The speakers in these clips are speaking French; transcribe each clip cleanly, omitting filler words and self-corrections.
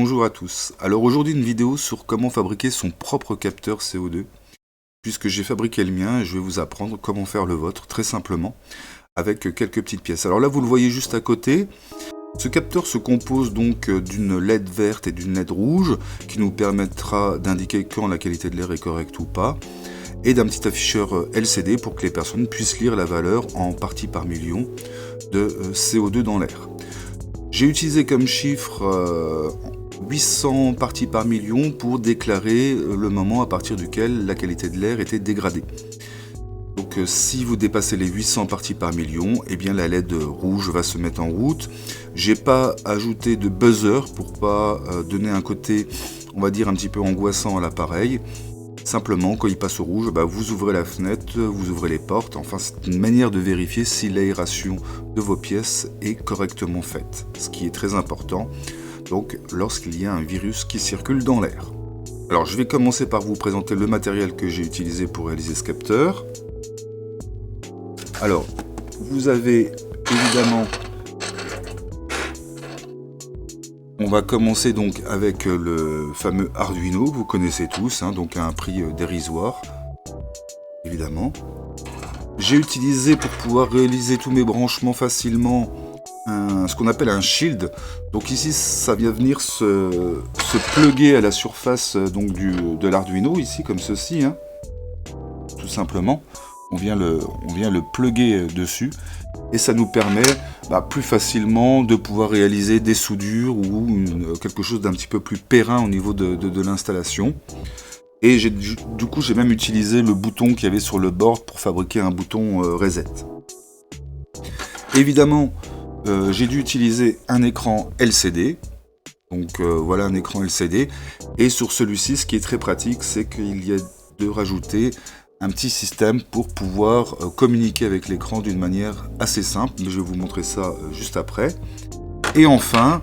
Bonjour à tous. Alors aujourd'hui une vidéo sur comment fabriquer son propre capteur CO2, puisque j'ai fabriqué le mien et je vais vous apprendre comment faire le vôtre très simplement avec quelques petites pièces. Alors là vous le voyez juste à côté, ce capteur se compose donc d'une LED verte et d'une LED rouge qui nous permettra d'indiquer quand la qualité de l'air est correcte ou pas, et d'un petit afficheur LCD pour que les personnes puissent lire la valeur en parties par million de CO2 dans l'air. J'ai utilisé comme chiffre 800 parties par million pour déclarer le moment à partir duquel la qualité de l'air était dégradée. Donc si vous dépassez les 800 parties par million, eh bien la LED rouge va se mettre en route. J'ai pas ajouté de buzzer pour pas donner un côté, on va dire, un petit peu angoissant à l'appareil. Simplement, quand il passe au rouge, vous ouvrez la fenêtre, vous ouvrez les portes. Enfin, c'est une manière de vérifier si l'aération de vos pièces est correctement faite, ce qui est très important. Donc, lorsqu'il y a un virus qui circule dans l'air. Alors, je vais commencer par vous présenter le matériel que j'ai utilisé pour réaliser ce capteur. Alors, vous avez évidemment... On va commencer donc avec le fameux Arduino, que vous connaissez tous, donc à un prix dérisoire, évidemment. J'ai utilisé pour pouvoir réaliser tous mes branchements facilement ce qu'on appelle un shield. Donc ici, ça vient venir se plugger à la surface donc de l'Arduino, ici comme ceci, tout simplement. On vient le plugger dessus. Et ça nous permet plus facilement de pouvoir réaliser des soudures ou quelque chose d'un petit peu plus périn au niveau de l'installation. Et du coup, j'ai même utilisé le bouton qu'il y avait sur le board pour fabriquer un bouton reset. Évidemment, j'ai dû utiliser un écran LCD. Donc voilà un écran LCD. Et sur celui-ci, ce qui est très pratique, c'est qu'il y a de rajouter un petit système pour pouvoir communiquer avec l'écran d'une manière assez simple, mais je vais vous montrer ça juste après. Et enfin,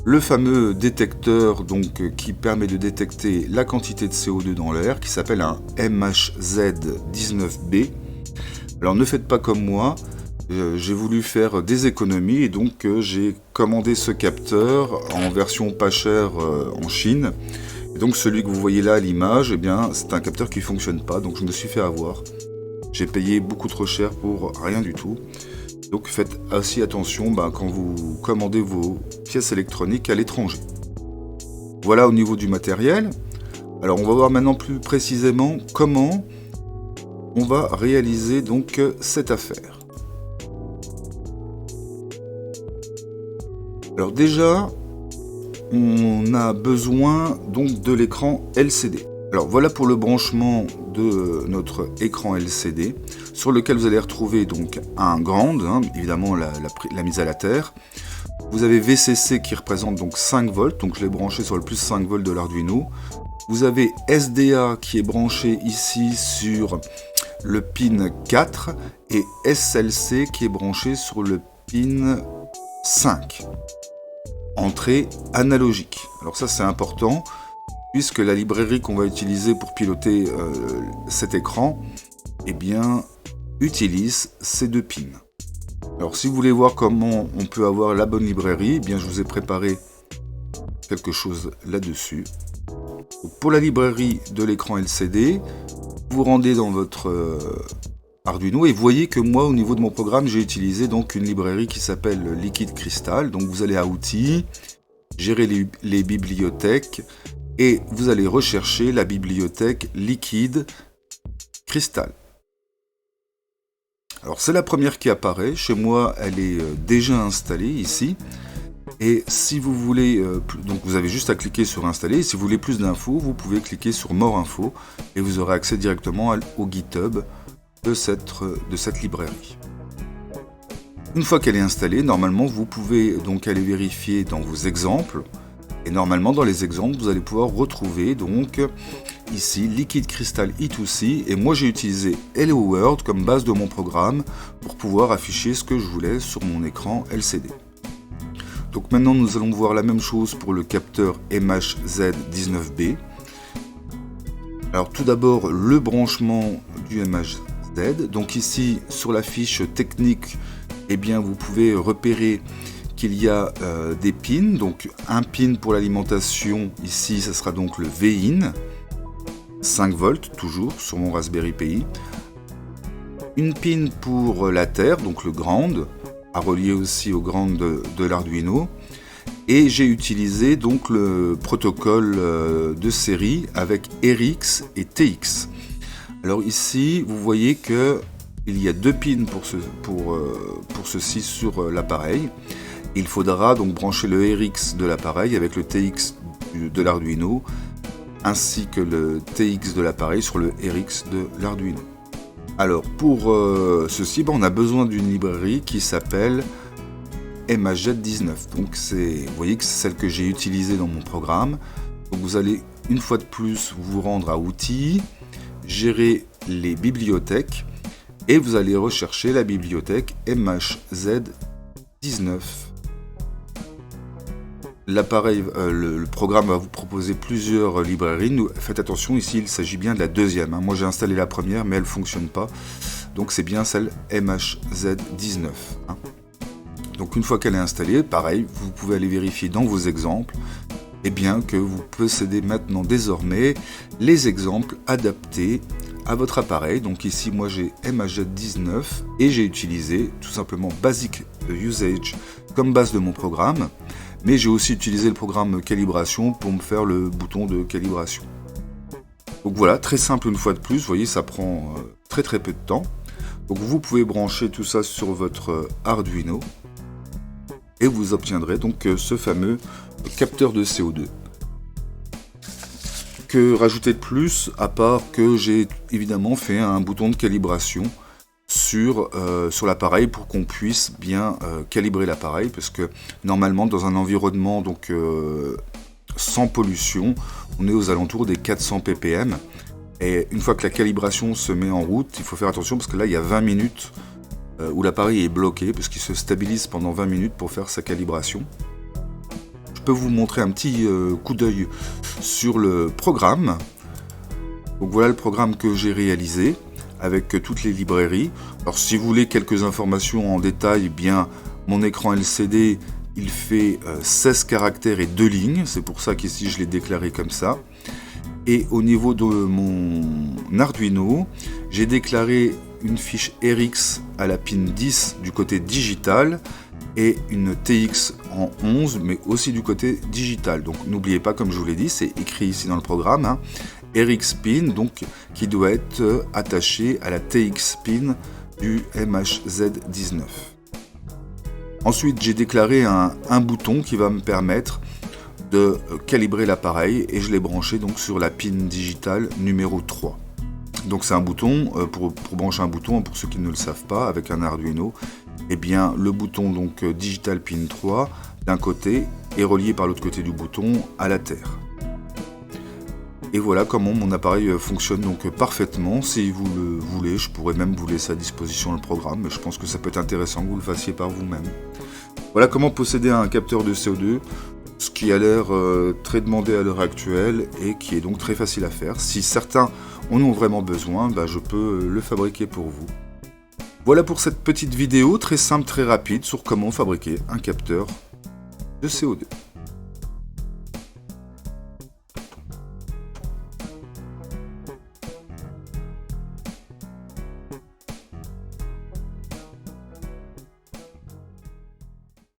le fameux détecteur qui permet de détecter la quantité de CO2 dans l'air, qui s'appelle un MHZ19B. Alors ne faites pas comme moi, j'ai voulu faire des économies et donc j'ai commandé ce capteur en version pas chère en Chine. Et donc celui que vous voyez là à l'image, c'est un capteur qui ne fonctionne pas, donc je me suis fait avoir. J'ai payé beaucoup trop cher pour rien du tout. Donc faites aussi attention quand vous commandez vos pièces électroniques à l'étranger. Voilà au niveau du matériel. Alors on va voir maintenant plus précisément comment on va réaliser donc cette affaire. Alors déjà, on a besoin donc de l'écran LCD. Alors voilà pour le branchement de notre écran LCD sur lequel vous allez retrouver donc un ground, évidemment la mise à la terre. Vous avez VCC qui représente donc 5 volts, donc je l'ai branché sur le plus 5 volts de l'Arduino. Vous avez SDA qui est branché ici sur le pin 4 et SLC qui est branché sur le pin 5. Entrée analogique. Alors ça c'est important puisque la librairie qu'on va utiliser pour piloter cet écran utilise ces deux pins. Alors si vous voulez voir comment on peut avoir la bonne librairie, je vous ai préparé quelque chose là-dessus. Pour la librairie de l'écran LCD, vous rendez dans votre Arduino et vous voyez que moi au niveau de mon programme j'ai utilisé donc une librairie qui s'appelle Liquid Crystal. Donc vous allez à outils, gérer les bibliothèques et vous allez rechercher la bibliothèque Liquid Crystal. Alors c'est la première qui apparaît, chez moi elle est déjà installée ici. Et si vous voulez, donc vous avez juste à cliquer sur installer, et si vous voulez plus d'infos, vous pouvez cliquer sur More Info et vous aurez accès directement au GitHub de cette librairie. Une fois qu'elle est installée, normalement vous pouvez donc aller vérifier dans vos exemples et normalement dans les exemples vous allez pouvoir retrouver donc ici Liquid Crystal E2C et moi j'ai utilisé Hello World comme base de mon programme pour pouvoir afficher ce que je voulais sur mon écran LCD. Donc maintenant nous allons voir la même chose pour le capteur MHZ19B. Alors tout d'abord le branchement du MHZ. Donc ici sur la fiche technique, vous pouvez repérer qu'il y a des pins, donc un pin pour l'alimentation, ici ça sera donc le V-in, 5 volts toujours sur mon Raspberry Pi, une pin pour la terre, donc le ground, à relier aussi au ground de l'Arduino, et j'ai utilisé donc le protocole de série avec RX et TX. Alors ici vous voyez que il y a 2 pins pour ceci sur l'appareil. Il faudra donc brancher le RX de l'appareil avec le TX de l'Arduino, ainsi que le TX de l'appareil sur le RX de l'Arduino. Alors pour ceci, on a besoin d'une librairie qui s'appelle MHZ19. Donc vous voyez que c'est celle que j'ai utilisée dans mon programme. Donc vous allez une fois de plus vous rendre à Outils, gérer les bibliothèques, et vous allez rechercher la bibliothèque MHZ19. L'appareil, le programme va vous proposer plusieurs librairies. Faites attention, ici il s'agit bien de la deuxième. Moi j'ai installé la première, mais elle ne fonctionne pas. Donc c'est bien celle MHZ19. Donc une fois qu'elle est installée, pareil, vous pouvez aller vérifier dans vos exemples que vous possédez maintenant désormais les exemples adaptés à votre appareil. Donc ici moi j'ai MHZ19 et j'ai utilisé tout simplement Basic Usage comme base de mon programme, mais j'ai aussi utilisé le programme calibration pour me faire le bouton de calibration. Donc voilà, très simple une fois de plus, vous voyez ça prend très peu de temps. Donc vous pouvez brancher tout ça sur votre Arduino et vous obtiendrez donc ce fameux capteur de CO2. Que rajouter de plus, à part que j'ai évidemment fait un bouton de calibration sur l'appareil pour qu'on puisse bien calibrer l'appareil, parce que normalement dans un environnement donc sans pollution, on est aux alentours des 400 ppm, et une fois que la calibration se met en route, il faut faire attention parce que là il y a 20 minutes où l'appareil est bloqué, parce qu'il se stabilise pendant 20 minutes pour faire sa calibration. Je peux vous montrer un petit coup d'œil sur le programme. Donc voilà le programme que j'ai réalisé avec toutes les librairies. Alors si vous voulez quelques informations en détail, mon écran LCD il fait 16 caractères et 2 lignes, c'est pour ça qu'ici je l'ai déclaré comme ça. Et au niveau de mon Arduino, j'ai déclaré une fiche RX à la pin 10 du côté digital et une TX en 11, mais aussi du côté digital. Donc n'oubliez pas, comme je vous l'ai dit, c'est écrit ici dans le programme, RX pin, donc qui doit être attaché à la TX pin du MHZ19. Ensuite, j'ai déclaré un bouton qui va me permettre de calibrer l'appareil, et je l'ai branché donc sur la pin digitale numéro 3. Donc c'est un bouton, pour brancher un bouton, pour ceux qui ne le savent pas, avec un Arduino, le bouton donc digital pin 3 d'un côté est relié par l'autre côté du bouton à la terre. Et voilà comment mon appareil fonctionne donc parfaitement. Si vous le voulez, je pourrais même vous laisser à disposition le programme, mais je pense que ça peut être intéressant que vous le fassiez par vous-même. Voilà comment posséder un capteur de CO2, ce qui a l'air très demandé à l'heure actuelle et qui est donc très facile à faire. Si certains en ont vraiment besoin, je peux le fabriquer pour vous. Voilà pour cette petite vidéo très simple, très rapide sur comment fabriquer un capteur de CO2.